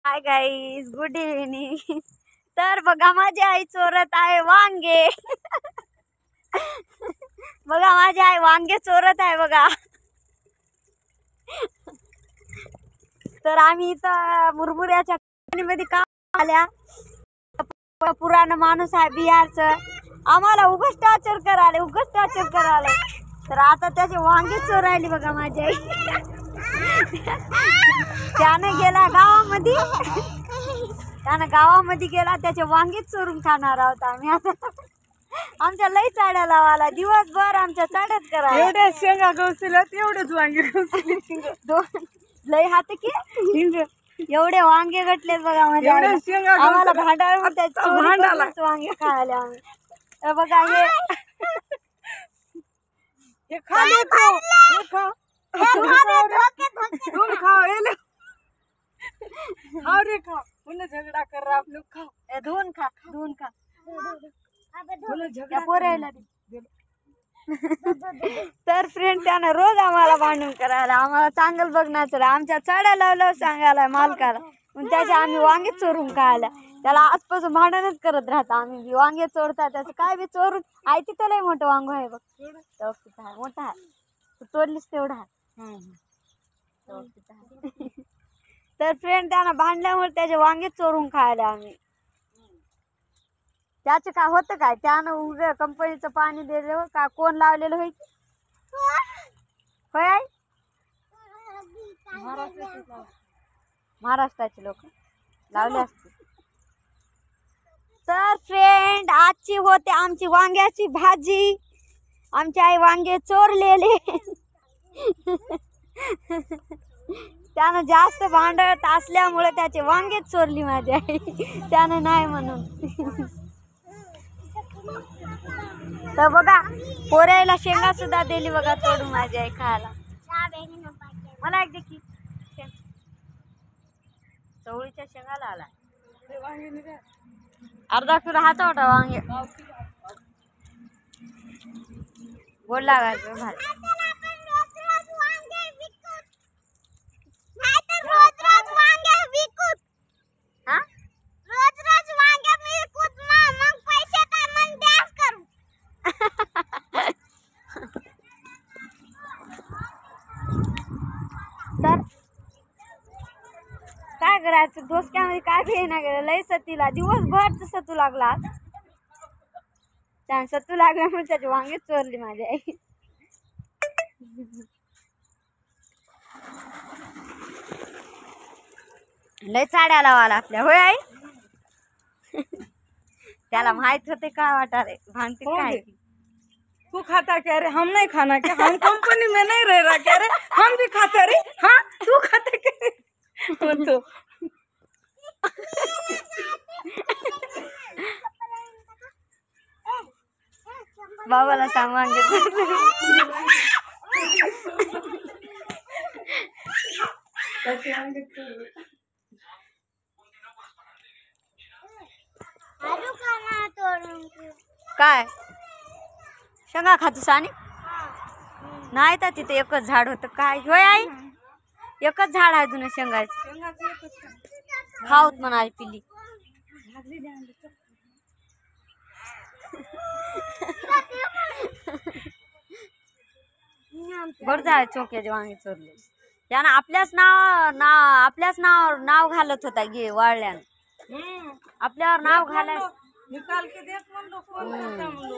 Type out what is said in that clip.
Hi guys, good evening. तर बघा माझी आई चोरत आहे वांगे. बघा माझी आई वांगे चोरत आहे बघा. तर आम्ही इथं मुरमुऱ्याच्या कंपनीमध्ये काम आल्या. पुराणा माणूस आहे बिहारचं, आम्हाला उगाच टार्चर करायला. तर आता त्याचे वांगे चोरायली बघा माझी आई. त्यानं गेला गावामध्ये गेला, त्याचे वांगेच चोरून खाणार आहोत आम्ही आता. आमच्या लई चाड्या लावाला दिवसभर आमच्या चाड्यात करा. एवढ्या शेंगा गवसल्या तेवढेच वांगे गवसले. लई हात की एवढे वांगे गटलेत बघा माझ्या. आम्हाला भांडार वांगे खायला आम्ही. तर बघा हे खा रे खा पुन्हा झगडा कर आप लोग खा धुवून खा तर फ्रेंड त्यानं रोज आम्हाला भांडण करायला, आम्हाला चांगलं बघण्याचं, आमच्या चढ्या लावलं सांगायला मालकाला. मग त्याचे आम्ही वांगे चोरून खायला, त्याला आजपासून भांडणच करत राहता आम्ही. वांगे चोरता त्याचं काय बी चोरून. आई तिथं लय मोठं वांग आहे बघ, मोठा आहे, तू तोडलीस तेवढा आहे. तर फ्रेंड त्यानं भांडल्यामुळे त्याचे वांगे चोरून खायला आम्ही. त्याचं काय होतं काय, त्यानं उभ्या कंपनीचं पाणी दिलं का कोण लावलेलं होय होय आई? महाराष्ट्राचे लोक लावले असते. तर फ्रेंड आजची होते आमची वांग्याची भाजी. आमची आई वांगे चोरलेले. त्यानं जास्त भांडत असल्यामुळे त्याचे वांगेच चोरली माझी आई. त्यानं नाही म्हणून. तर बघा पोऱ्याला शेंगा सुद्धा दिली बघा तोडून माझी आई खायला. मला एक देखी चवळीच्या शेंगाला आला अर्धा किलो हात होता वांगे. गोड लागायचं भारी. तर काय करायचं, डोसक्यामध्ये काय बी ना गेलं. लय सतीला दिवसभर सतू लागला. त्या सतू लागल्यामुळे त्याची वांगे चोरली माझी आई. लय चाड्या लावाला आपल्या होय आई. त्याला माहित होते काय वाटारे भांडते काय. तू खाता क्या रे, हम नहीं खाना क्या, हम कंपनी में नहीं रह रहा क्या रे, हम भी खाता रे. हाँ तू खाता क्या तो बाबाला सांग वांगे काय शेंगा खातोस. आणि नाही तर तिथे एकच झाड होतं काय होय आई, एकच झाड आहे जुनं शेंगाचं. खाऊत म्हणाली पिली. बरं झालं चोक्याचे वांगे चोरले. त्यानं आपल्याच नाव घालत होता गे वाळल्यानं. आपल्यावर नाव घालायचं. निकाल के देख म्हणलो कोण खाता म्हणलो.